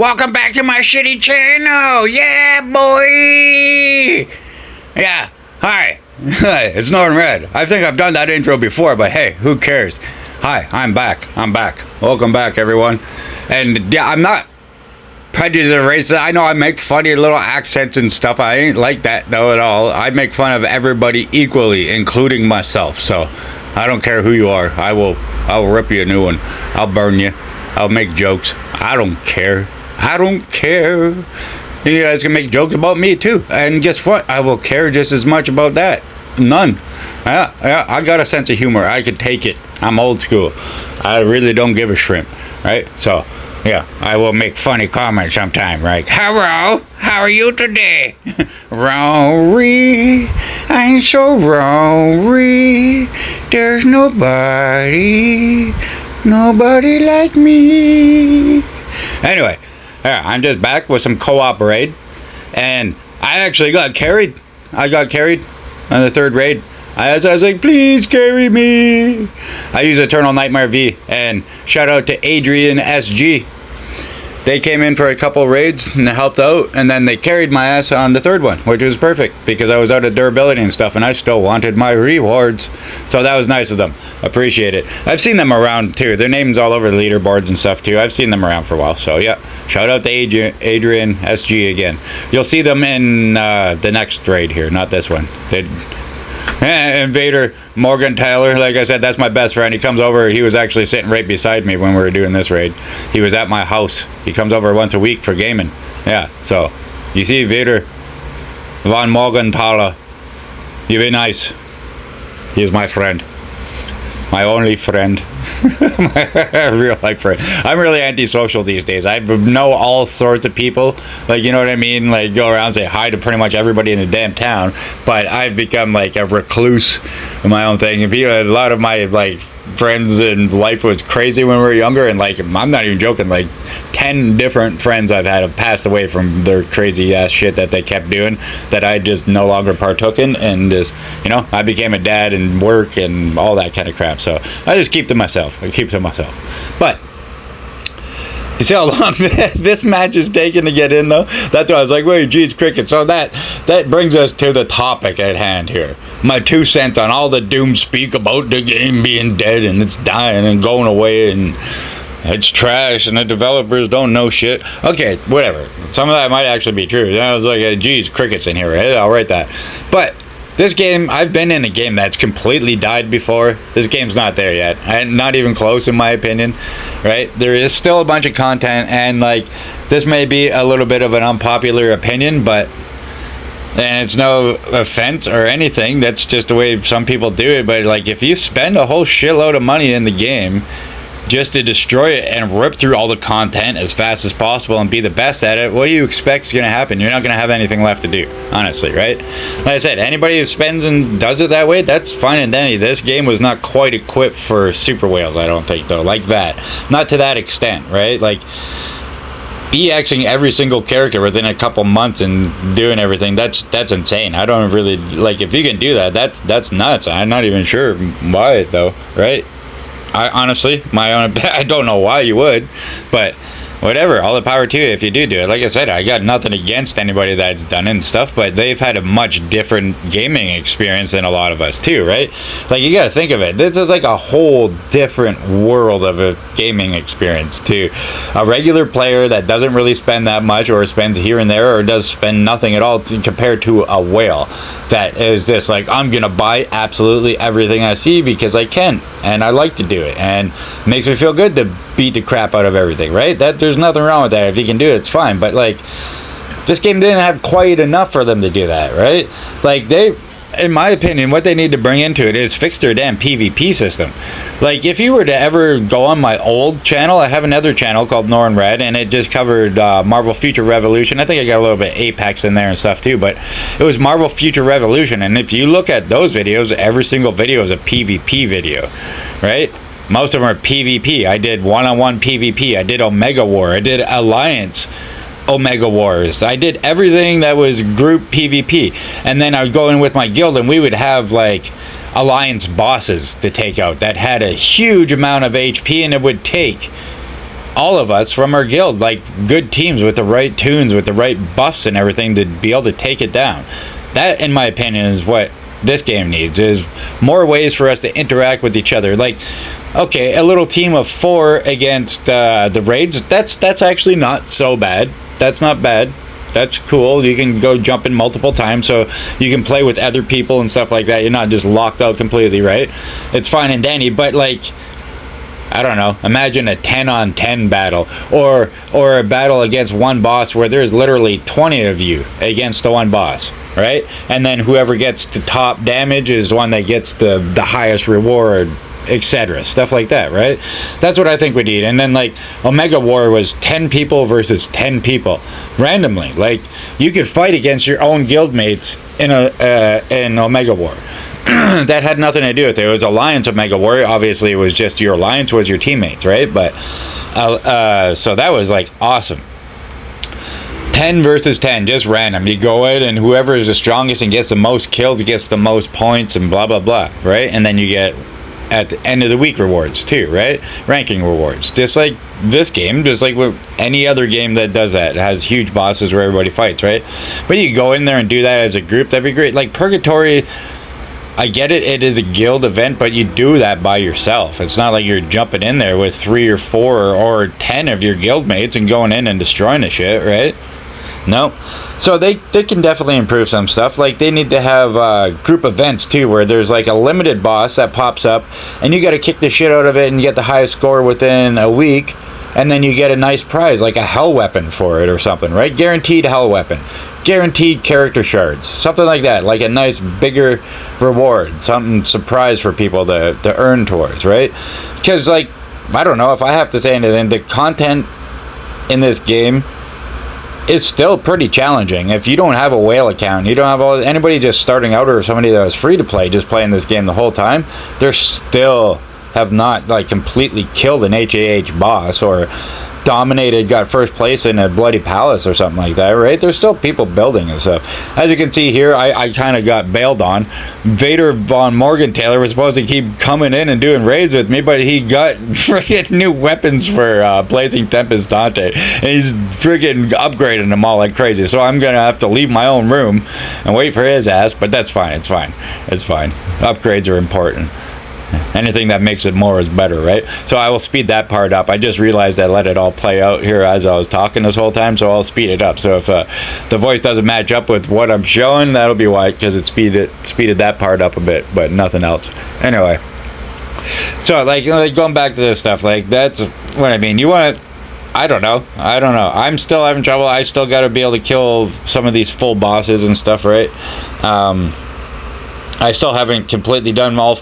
Welcome back to my shitty channel. Yeah, boy. Yeah, hi. Hi, it's Norton Red. I think I've done that intro before, but hey, who cares? Hi, I'm back. Welcome back, everyone. And yeah, I'm not prejudiced or racist. I know I make funny little accents and stuff. I ain't like that, though, at all. I make fun of everybody equally, including myself. So, I don't care who you are. I'll rip you a new one. I'll burn you. I'll make jokes. I don't care. You guys can make jokes about me too. And guess what? I will care just as much about that. None. Yeah, I got a sense of humor. I can take it. I'm old school. I really don't give a shrimp. Right? So, yeah, I will make funny comments sometime, right? Hello, how are you today? Rory, I'm so Rory. There's nobody like me. Anyway, yeah, I'm just back with some co-op raid, and I actually got carried. I got carried on the third raid. I was like, please carry me. I use Eternal Nightmare V, and shout out to Adrian SG. They came in for a couple raids and helped out, and then they carried my ass on the third one, which was perfect because I was out of durability and stuff, and I still wanted my rewards. So that was nice of them. Appreciate it. I've seen them around too. Their names all over the leaderboards and stuff too. I've seen them around for a while. So yeah, shout out to Adrian SG again. You'll see them in the next raid here, not this one. Invader Morgan Tyler, like I said, that's my best friend. He comes over. He was actually sitting right beside me when we were doing this raid. He was at my house. He comes over once a week for gaming. Yeah, so you see Vader von Morgan Tyler, you be nice. He is my friend, my only friend. My real life friend. I'm really antisocial these days. I know all sorts of people, like, you know what I mean, like go around and say hi to pretty much everybody in the damn town, but I've become like a recluse in my own thing. And a lot of my like friends in life was crazy when we were younger, and like I'm not even joking, like 10 different friends I've had have passed away from their crazy ass shit that they kept doing that I just no longer partook in, and just, you know, I became a dad and work and all that kind of crap. So I just keep to myself. But you see how long this match is taking to get in, though? That's why I was like, wait, geez, cricket. So that brings us to the topic at hand here. My 2 cents on all the doom speak about the game being dead and it's dying and going away and it's trash and the developers don't know shit. Okay, whatever. Some of that might actually be true. I was like, geez, cricket's in here, right? I'll write that. But this game, I've been in a game that's completely died before. This game's not there yet. Not even close, in my opinion. Right? There is still a bunch of content, and like, this may be a little bit of an unpopular opinion, but, and it's no offense or anything, that's just the way some people do it. But like, if you spend a whole shitload of money in the game just to destroy it and rip through all the content as fast as possible and be the best at it, what do you expect is going to happen? You're not going to have anything left to do, honestly, right? Like I said, anybody who spends and does it that way, that's fine and dandy. This game was not quite equipped for super whales, I don't think, though, like that. Not to that extent, right? Like, EXing every single character within a couple months and doing everything, that's insane. I don't really, like, if you can do that, that's nuts. I'm not even sure why, though, right? I honestly, I don't know why you would, but whatever, all the power to you if you do it. Like I said, I got nothing against anybody that's done it and stuff, but they've had a much different gaming experience than a lot of us too, right? Like, you gotta think of it, this is like a whole different world of a gaming experience to a regular player that doesn't really spend that much, or spends here and there, or does spend nothing at all, compared to a whale that is this, like, I'm gonna buy absolutely everything I see because I can, and I like to do it, and it makes me feel good to beat the crap out of everything, right? There's nothing wrong with that. If you can do it, it's fine. But like, this game didn't have quite enough for them to do that, right? Like, they, in my opinion, what they need to bring into it is fix their damn PvP system. Like, if you were to ever go on my old channel, I have another channel called Norton Red, and it just covered Marvel Future Revolution. I think I got a little bit Apex in there and stuff too, but it was Marvel Future Revolution. And if you look at those videos, every single video is a PvP video, right? Most of them are PvP. I did one-on-one PvP. I did Omega War. I did Alliance Omega Wars. I did everything that was group PvP. And then I would go in with my guild, and we would have like Alliance bosses to take out that had a huge amount of HP, and it would take all of us from our guild, like good teams with the right tunes, with the right buffs and everything to be able to take it down. That, in my opinion, is what this game needs, is more ways for us to interact with each other. Like, okay, a little team of 4 against the raids, that's actually not so bad. That's not bad. That's cool. You can go jump in multiple times, so you can play with other people and stuff like that. You're not just locked out completely, right? It's fine and dandy, but like, I don't know, imagine a 10-on-10 battle, or a battle against one boss where there's literally 20 of you against the one boss, right? And then whoever gets the top damage is the one that gets the highest reward, etc. Stuff like that, right? That's what I think we need. And then like Omega War was 10 people versus 10 people randomly. Like, you could fight against your own guildmates in Omega War. That had nothing to do with it. It was Alliance Omega War. Obviously, it was just your alliance was your teammates, right? But so that was like awesome. 10 versus 10, just random. You go in, and whoever is the strongest and gets the most kills gets the most points, and blah blah blah, right? And then you get at the end of the week rewards too, right? Ranking rewards, just like this game, just like with any other game that does that. It has huge bosses where everybody fights, right? But you go in there and do that as a group, that'd be great. Like Purgatory, I get it, it is a guild event, but you do that by yourself. It's not like you're jumping in there with 3 or 4 or 10 of your guildmates and going in and destroying the shit, right? No. So they can definitely improve some stuff. Like, they need to have group events too, where there's like a limited boss that pops up and you got to kick the shit out of it and get the highest score within a week, and then you get a nice prize like a hell weapon for it or something, right? Guaranteed hell weapon, guaranteed character shards, something like that, like a nice bigger reward, something surprise for people to earn towards, right? Because, like, I don't know if I have to say anything, the content in this game, it's still pretty challenging. If you don't have a whale account, you don't have anybody just starting out, or somebody that was free to play just playing this game the whole time, they're still have not like completely killed an HAH boss or dominated, got first place in a bloody palace or something like that, right? There's still people building and stuff. As you can see here, I kind of got bailed on. Vader Von Morgenthaler was supposed to keep coming in and doing raids with me, but he got freaking new weapons for Blazing Tempest Dante, and he's freaking upgrading them all like crazy. So I'm gonna have to leave my own room and wait for his ass, but that's fine. It's fine. It's fine. Upgrades are important. Anything that makes it more is better, right? So I will speed that part up. I just realized I let it all play out here as I was talking this whole time, so I'll speed it up. So if the voice doesn't match up with what I'm showing, that'll be why, because it speeded that part up a bit, but nothing else. Anyway, so like going back to this stuff, like that's what I mean. You want to, I don't know. I'm still having trouble. I still got to be able to kill some of these full bosses and stuff, right? I still haven't completely done all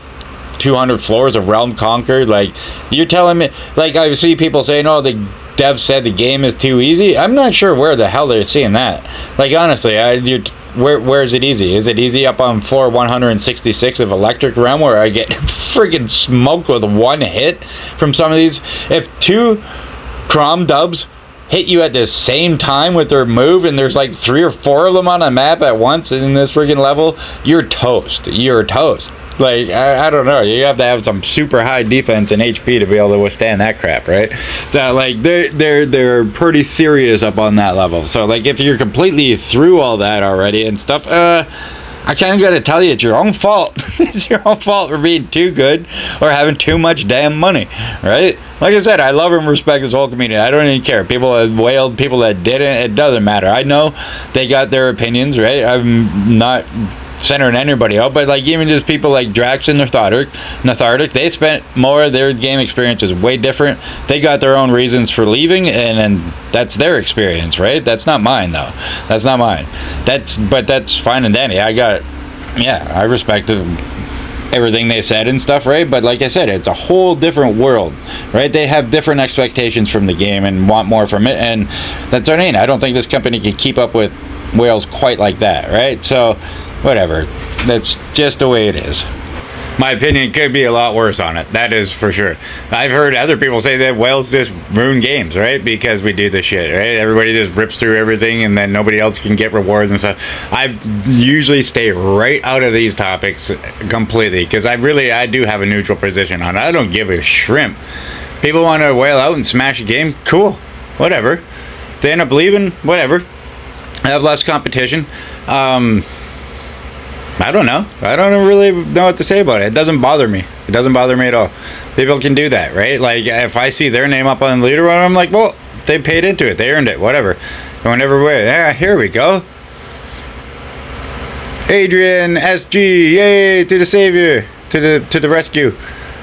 200 floors of Realm Conquered. Like, you're telling me, like, I see people saying, oh, the devs said the game is too easy. I'm not sure where the hell they're seeing that. Like, honestly, where is it easy? Is it easy up on floor 166 of Electric Realm, where I get friggin' smoked with one hit from some of these? If 2 Crom Dubs hit you at the same time with their move, and there's like 3 or 4 of them on a map at once in this friggin' level, you're toast. You're toast. Like, I don't know. You have to have some super high defense and HP to be able to withstand that crap, right? So, like, they're pretty serious up on that level. So, like, if you're completely through all that already and stuff, I kind of got to tell you, it's your own fault. It's your own fault for being too good or having too much damn money, right? Like I said, I love and respect this whole community. I don't even care. People that wailed, people that didn't, it doesn't matter. I know they got their opinions, right? I'm not centering anybody out, but like even just people like Drax and Nathardic, they spent more, their game experience is way different. They got their own reasons for leaving, and that's their experience, right? That's not mine though. That's not mine. But that's fine and dandy. I respect everything they said and stuff, right? But like I said, it's a whole different world, right? They have different expectations from the game and want more from it, and that's what I mean. I don't think this company can keep up with Wales quite like that, right? So whatever, that's just the way it is. My opinion could be a lot worse on it, that is for sure. I've heard other people say that Wales just ruin games, right? Because we do this shit, right? Everybody just rips through everything and then nobody else can get rewards and stuff. I usually stay right out of these topics completely, because I do have a neutral position on it. I don't give a shrimp People want to wail out and smash a game, cool, whatever. They end up leaving, whatever. I have less competition. I don't know. I don't really know what to say about it. It doesn't bother me. It doesn't bother me at all. People can do that, right? Like, if I see their name up on the leaderboard, I'm like, well, they paid into it. They earned it. Whatever. Going every way. Yeah, here we go. Adrian SG, yay, to the savior, to the rescue.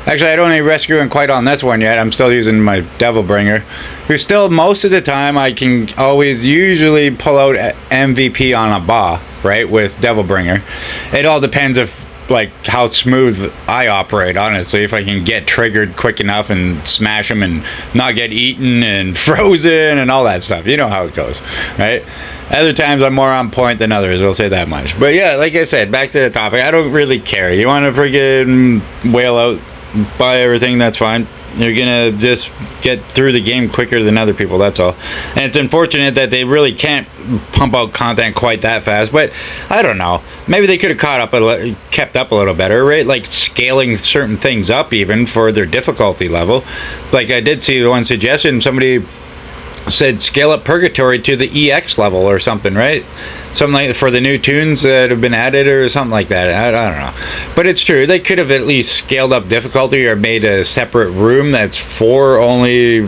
Actually, I don't need rescuing quite on this one yet. I'm still using my Devil Bringer. Who still, most of the time, I can always usually pull out MVP on a Ba, right, with Devil Bringer. It all depends if, like, how smooth I operate, honestly. If I can get triggered quick enough and smash them and not get eaten and frozen and all that stuff. You know how it goes, right? Other times I'm more on point than others, I'll say that much. But yeah, like I said, back to the topic. I don't really care. You want to freaking wail out, buy everything, that's fine. You're gonna just get through the game quicker than other people, that's all. And it's unfortunate that they really can't pump out content quite that fast, but I don't know, maybe they could have kept up a little better, right? Like scaling certain things up even for their difficulty level. Like I did see one suggestion, somebody said scale up Purgatory to the EX level or something, right? Something like for the new tunes that have been added or something like that. I don't know. But it's true. They could have at least scaled up difficulty or made a separate room that's for only...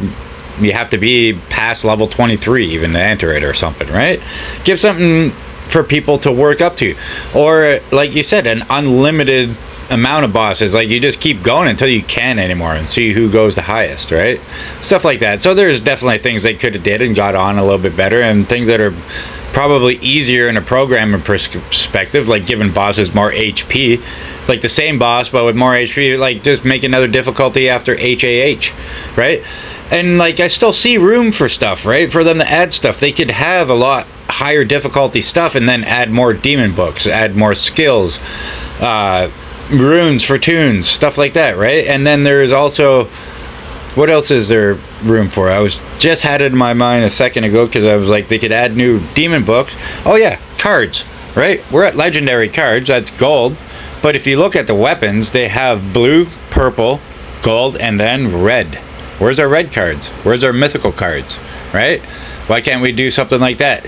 You have to be past level 23 even to enter it or something, right? Give something for people to work up to. Or, like you said, an unlimited amount of bosses. Like, you just keep going until you can't anymore and see who goes the highest, right? Stuff like that. So there's definitely things they could have did and got on a little bit better, and things that are probably easier in a programming perspective, like giving bosses more HP, like the same boss but with more HP, like just make another difficulty after HAH, right? And like, I still see room for stuff, right? For them to add stuff. They could have a lot higher difficulty stuff and then add more demon books, add more skills, runes for tunes, stuff like that, right? And then there's also, what else is there room for? I was just had it in my mind a second ago because I was like, they could add new demon books. Oh yeah, cards, right? We're at legendary cards, that's gold. But if you look at the weapons, they have blue, purple, gold, and then red. Where's our red cards? Where's our mythical cards, right? Why can't we do something like that?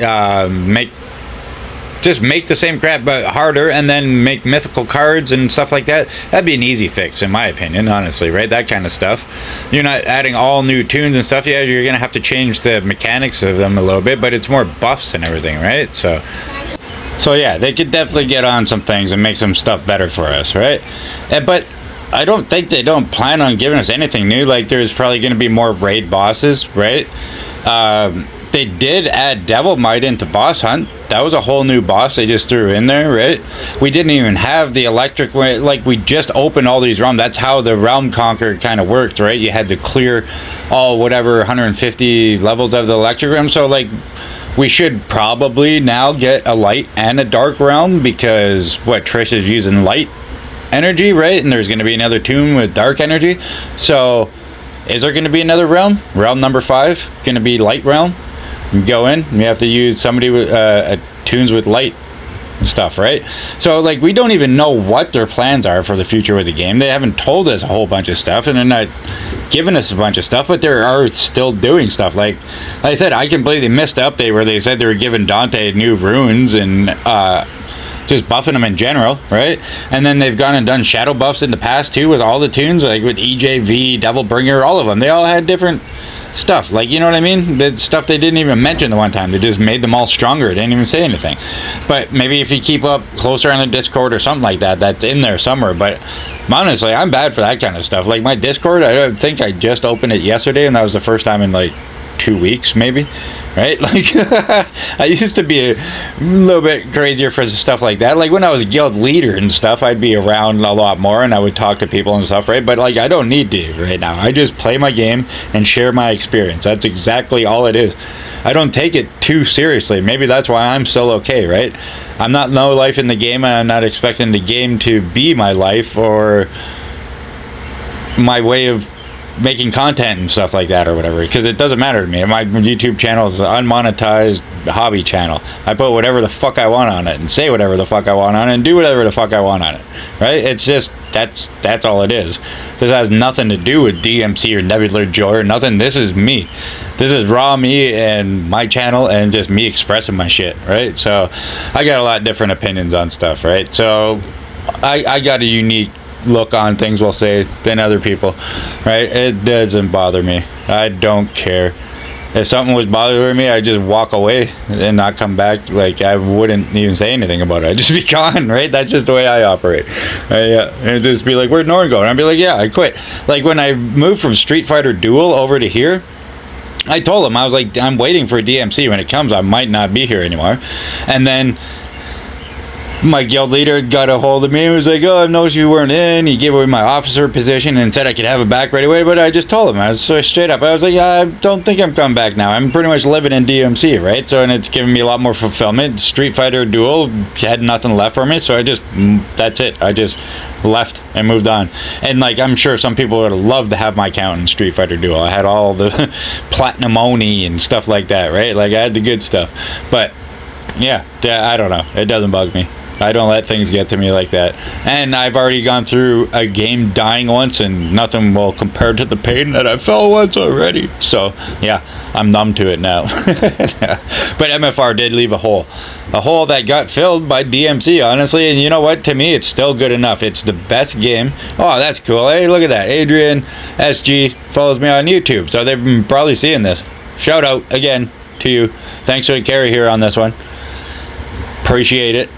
Just make the same crap but harder, and then make mythical cards and stuff like that. That'd be an easy fix, in my opinion, honestly, right? That kind of stuff. You're not adding all new tunes and stuff. Yeah, you're gonna have to change the mechanics of them a little bit, but it's more buffs and everything, right? So yeah, they could definitely get on some things and make some stuff better for us, right? But I don't think they don't plan on giving us anything new. Like, there's probably going to be more raid bosses, right? They did add Devil Might into Boss Hunt. That was a whole new boss they just threw in there, right? We didn't even have the electric, like, we just opened all these realms. That's how the Realm Conquer kind of worked, right? You had to clear all whatever 150 levels of the electric realm. So, like, we should probably now get a light and a dark realm, because what, Trish is using light energy, right? And there's going to be another tune with dark energy. So is there going to be another realm? Realm number 5 going to be light realm? You go in, you have to use somebody with tunes with light stuff, right? So, like, we don't even know what their plans are for the future with the game. They haven't told us a whole bunch of stuff, and they're not giving us a bunch of stuff, but they are still doing stuff. Like I said, I completely missed the update where they said they were giving Dante new runes and just buffing them in general, right? And then they've gone and done shadow buffs in the past too with all the tunes, like with EJV, Devil Bringer, all of them. They all had different stuff, like, you know what I mean? The stuff they didn't even mention the one time. They just made them all stronger. They didn't even say anything. But maybe if you keep up closer on the Discord or something like that, that's in there somewhere. But honestly, I'm bad for that kind of stuff. Like, my Discord, I think I just opened it yesterday, and that was the first time in like 2 weeks maybe, right? Like, I used to be a little bit crazier for stuff like that. Like, when I was a guild leader and stuff, I'd be around a lot more and I would talk to people and stuff, right? But like, I don't need to right now. I just play my game and share my experience. That's exactly all it is. I don't take it too seriously. Maybe that's why I'm still okay, right? I'm not no life in the game, and I'm not expecting the game to be my life or my way of making content and stuff like that or whatever, because it doesn't matter to me. My YouTube channel is an unmonetized hobby channel. I put whatever the fuck I want on it and say whatever the fuck I want on it and do whatever the fuck I want on it, right? It's just that's all it is. This has nothing to do with DMC or Nebular Joy or nothing. This is me. This is raw me and my channel and just me expressing my shit, right? So I got a lot of different opinions on stuff, right? So I got a unique look on things, we'll say, than other people, right? It doesn't bother me. I don't care. If something was bothering me, I'd just walk away and not come back. Like, I wouldn't even say anything about it. I'd just be gone, right? That's just the way I operate. And just be like, where'd Norn go? And I'd be like, yeah, I quit. Like, when I moved from Street Fighter Duel over to here, I told him, I was like, I'm waiting for DMC. When it comes, I might not be here anymore. And then my guild leader got a hold of me and was like, oh, I noticed you weren't in. He gave away my officer position and said I could have it back right away, but I just told him. I was so straight up. I was like, yeah, I don't think I'm coming back now. I'm pretty much living in DMC, right? So, and it's giving me a lot more fulfillment. Street Fighter Duel had nothing left for me, so I just, that's it. I just left and moved on. And like, I'm sure some people would have loved to have my account in Street Fighter Duel. I had all the platinum Oni and stuff like that, right? Like, I had the good stuff. But yeah, I don't know. It doesn't bug me. I don't let things get to me like that. And I've already gone through a game dying once, and nothing will compare to the pain that I felt once already. So, yeah, I'm numb to it now. But MFR did leave a hole that got filled by DMC, honestly. And you know what? To me, it's still good enough. It's the best game. Oh, that's cool. Hey, look at that. Adrian SG follows me on YouTube, so they've been probably seeing this. Shout out again to you. Thanks for the carry here on this one. Appreciate it.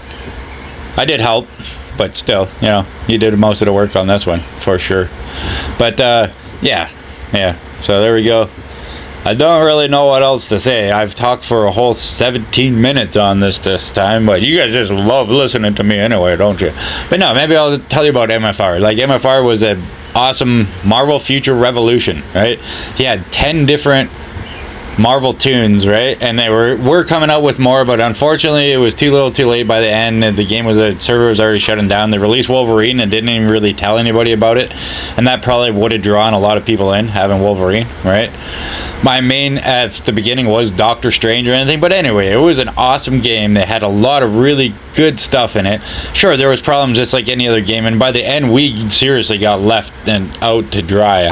I did help, but still, you know, you did most of the work on this one, for sure. But, yeah, so there we go. I don't really know what else to say. I've talked for a whole 17 minutes on this time, but you guys just love listening to me anyway, don't you? But no, maybe I'll tell you about MFR. Like, MFR was an awesome Marvel Future Revolution, right? He had 10 different Marvel tunes, right? And they were coming out with more, but unfortunately it was too little too late by the end. The game the server was already shutting down. They released Wolverine and didn't even really tell anybody about it, and that probably would have drawn a lot of people in, having Wolverine, right? My main at the beginning was Doctor Strange or anything, but anyway, it was an awesome game. They had a lot of really good stuff in it. Sure, there was problems just like any other game, and by the end we seriously got left and out to dry,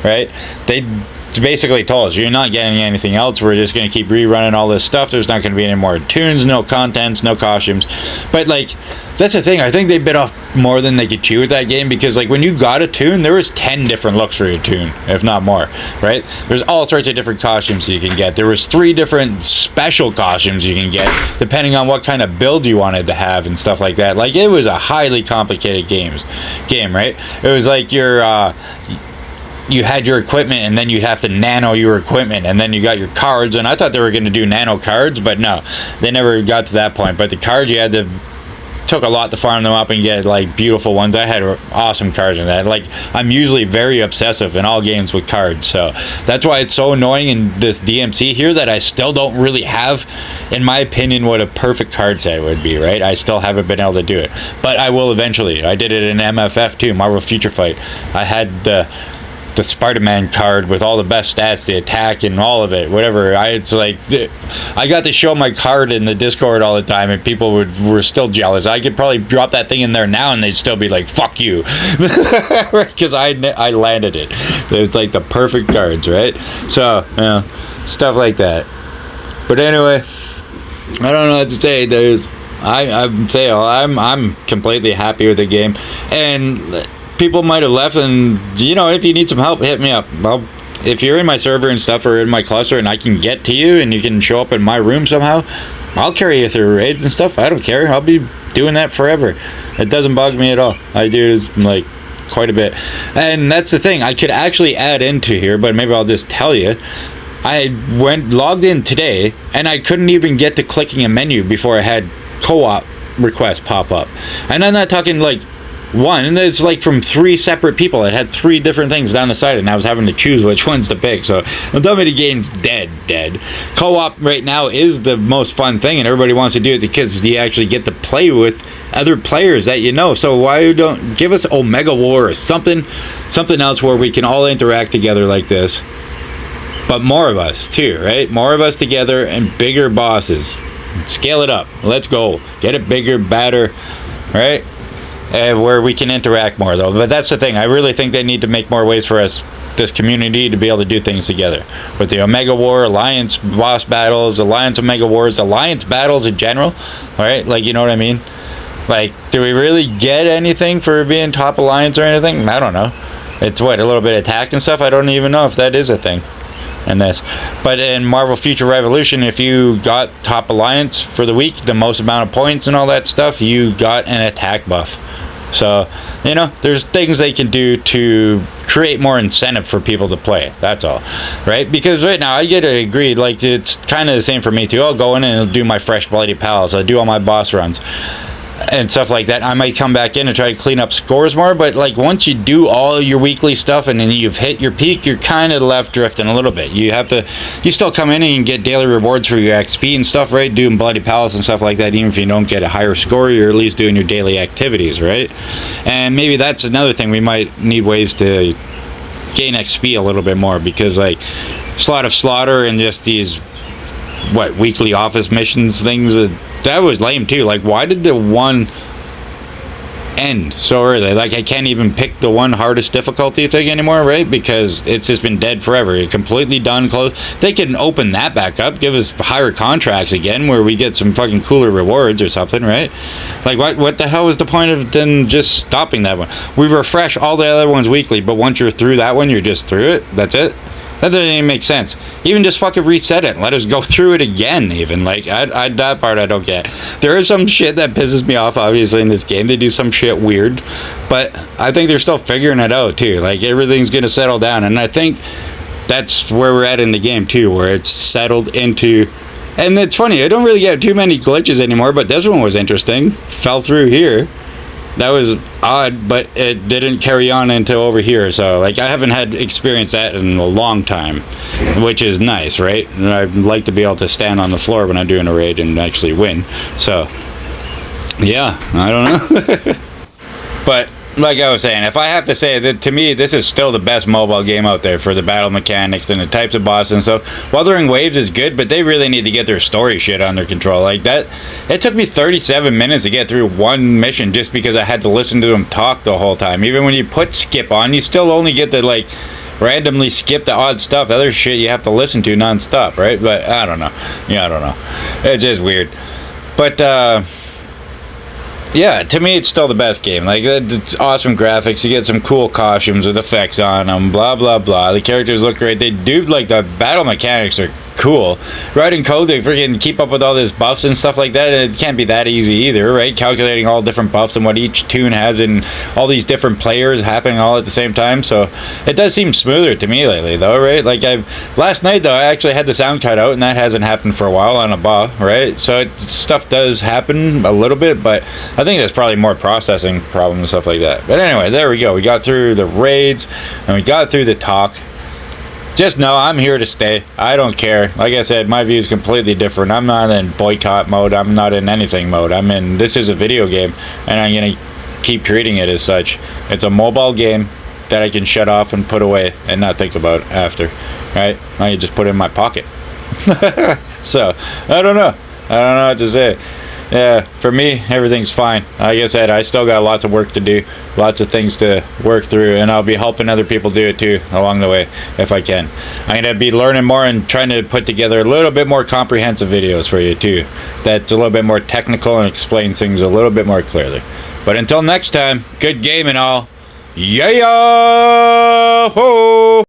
right? They basically told us, you're not getting anything else. We're just going to keep rerunning all this stuff. There's not going to be any more tunes, no contents, no costumes. But like, that's the thing. I think they bit off more than they could chew with that game, because like when you got a tune, there was 10 different looks for your tune, if not more, right? There's all sorts of different costumes you can get. There was 3 different special costumes you can get depending on what kind of build you wanted to have and stuff like that. Like, it was a highly complicated game, right? It was like you had your equipment, and then you have to nano your equipment, and then you got your cards, and I thought they were going to do nano cards, but no, they never got to that point. But the cards, you had to took a lot to farm them up and get like beautiful ones. I had awesome cards in that. Like, I'm usually very obsessive in all games with cards, so that's why it's so annoying in this DMC here that I still don't really have, in my opinion, what a perfect card set would be, right? I still haven't been able to do it, but I will eventually. I did it in MFF too, Marvel Future Fight. I had the Spider-Man card with all the best stats, the attack and all of it, whatever. It's like, I got to show my card in the Discord all the time, and people were still jealous. I could probably drop that thing in there now and they'd still be like, fuck you. Because I landed it. It was like the perfect cards, right? So, you know, stuff like that. But anyway, I don't know what to say. I'm completely happy with the game, and people might have left, and you know, if you need some help, hit me up. If you're in my server and stuff, or in my cluster, and I can get to you and you can show up in my room somehow, I'll carry you through raids and stuff. I don't care. I'll be doing that forever. It doesn't bug me at all. I do like quite a bit. And that's the thing, I could actually add into here, but maybe I'll just tell you. I logged in today, and I couldn't even get to clicking a menu before I had co-op requests pop up. And I'm not talking like one, and it's like from 3 separate people. It had 3 different things down the side, and I was having to choose which ones to pick. So don't tell me the game's dead. Co-op right now is the most fun thing, and everybody wants to do it because you actually get to play with other players that you know. So why don't give us Omega War or something else where we can all interact together like this, but more of us too, right? More of us together and bigger bosses. Scale it up. Let's go. Get it bigger, badder, right? Where we can interact more though. But that's the thing. I really think they need to make more ways for us, this community, to be able to do things together. With the Omega War, Alliance boss battles, Alliance Omega Wars, Alliance battles in general, right? Like, you know what I mean? Like, do we really get anything for being top Alliance or anything? I don't know. It's what, a little bit of attack and stuff? I don't even know if that is a thing in this. But in Marvel Future Revolution, if you got top Alliance for the week, the most amount of points and all that stuff, you got an attack buff. So, you know, there's things they can do to create more incentive for people to play. That's all, right? Because right now, I get it agreed. Like, it's kind of the same for me, too. I'll go in and I'll do my fresh Bloody Pals. I'll do all my boss runs and stuff like that. I might come back in and try to clean up scores more, but like once you do all your weekly stuff and then you've hit your peak, you're kind of left drifting a little bit. You still come in and you can get daily rewards for your XP and stuff, right? Doing Bloody Palace and stuff like that. Even if you don't get a higher score, you're at least doing your daily activities, right? And maybe that's another thing. We might need ways to gain XP a little bit more, because like Slot of Slaughter and just these weekly office missions things, that was lame too. Like, why did the one end so early? Like, I can't even pick the one hardest difficulty thing anymore, right? Because it's just been dead forever. It's completely done, closed. They can open that back up, give us higher contracts again where we get some fucking cooler rewards or something, right? Like, what the hell was the point of then just stopping that one? We refresh all the other ones weekly, but once you're through that one, you're just through it. That's it. That doesn't even make sense. Even just fucking reset it and let us go through it again, even. Like, that part I don't get. There is some shit that pisses me off, obviously, in this game. They do some shit weird. But I think they're still figuring it out, too. Like, everything's gonna settle down. And I think that's where we're at in the game, too, where it's settled into... And it's funny, I don't really get too many glitches anymore, but this one was interesting. Fell through here. That was odd, but it didn't carry on into over here. So, like, I haven't had experienced that in a long time, which is nice, right? And I'd like to be able to stand on the floor when I'm doing a raid and actually win. So, yeah, I don't know. But, like I was saying, if I have to say that, to me, this is still the best mobile game out there for the battle mechanics and the types of bosses and stuff. Wuthering Waves is good, but they really need to get their story shit under control. Like that, it took me 37 minutes to get through one mission just because I had to listen to them talk the whole time. Even when you put skip on, you still only get to, like, randomly skip the odd stuff. Other shit you have to listen to non-stop, right? But, I don't know. Yeah, I don't know. It's just weird. But, yeah, to me, it's still the best game. Like, it's awesome graphics. You get some cool costumes with effects on them, blah, blah, blah. The characters look great. They do, like, the battle mechanics are cool. Writing code, they freaking keep up with all this buffs and stuff like that, and it can't be that easy either, right? Calculating all different buffs and what each tune has and all these different players happening all at the same time. So it does seem smoother to me lately, though, right? Like, last night, though, I actually had the sound cut out, and that hasn't happened for a while on a buff, right? So stuff does happen a little bit, but I think there's probably more processing problems and stuff like that. But anyway, there we go. We got through the raids, and we got through the talk. Just know I'm here to stay. I don't care. Like I said, my view is completely different. I'm not in boycott mode. I'm not in anything mode. This is a video game, and I'm going to keep treating it as such. It's a mobile game that I can shut off and put away and not think about after. Right? I can just put it in my pocket. So, I don't know. I don't know what to say. Yeah, for me, everything's fine. Like I said, I still got lots of work to do, lots of things to work through, and I'll be helping other people do it too along the way if I can. I'm going to be learning more and trying to put together a little bit more comprehensive videos for you too. That's a little bit more technical and explains things a little bit more clearly. But until next time, good game and all. Yeah! Ho!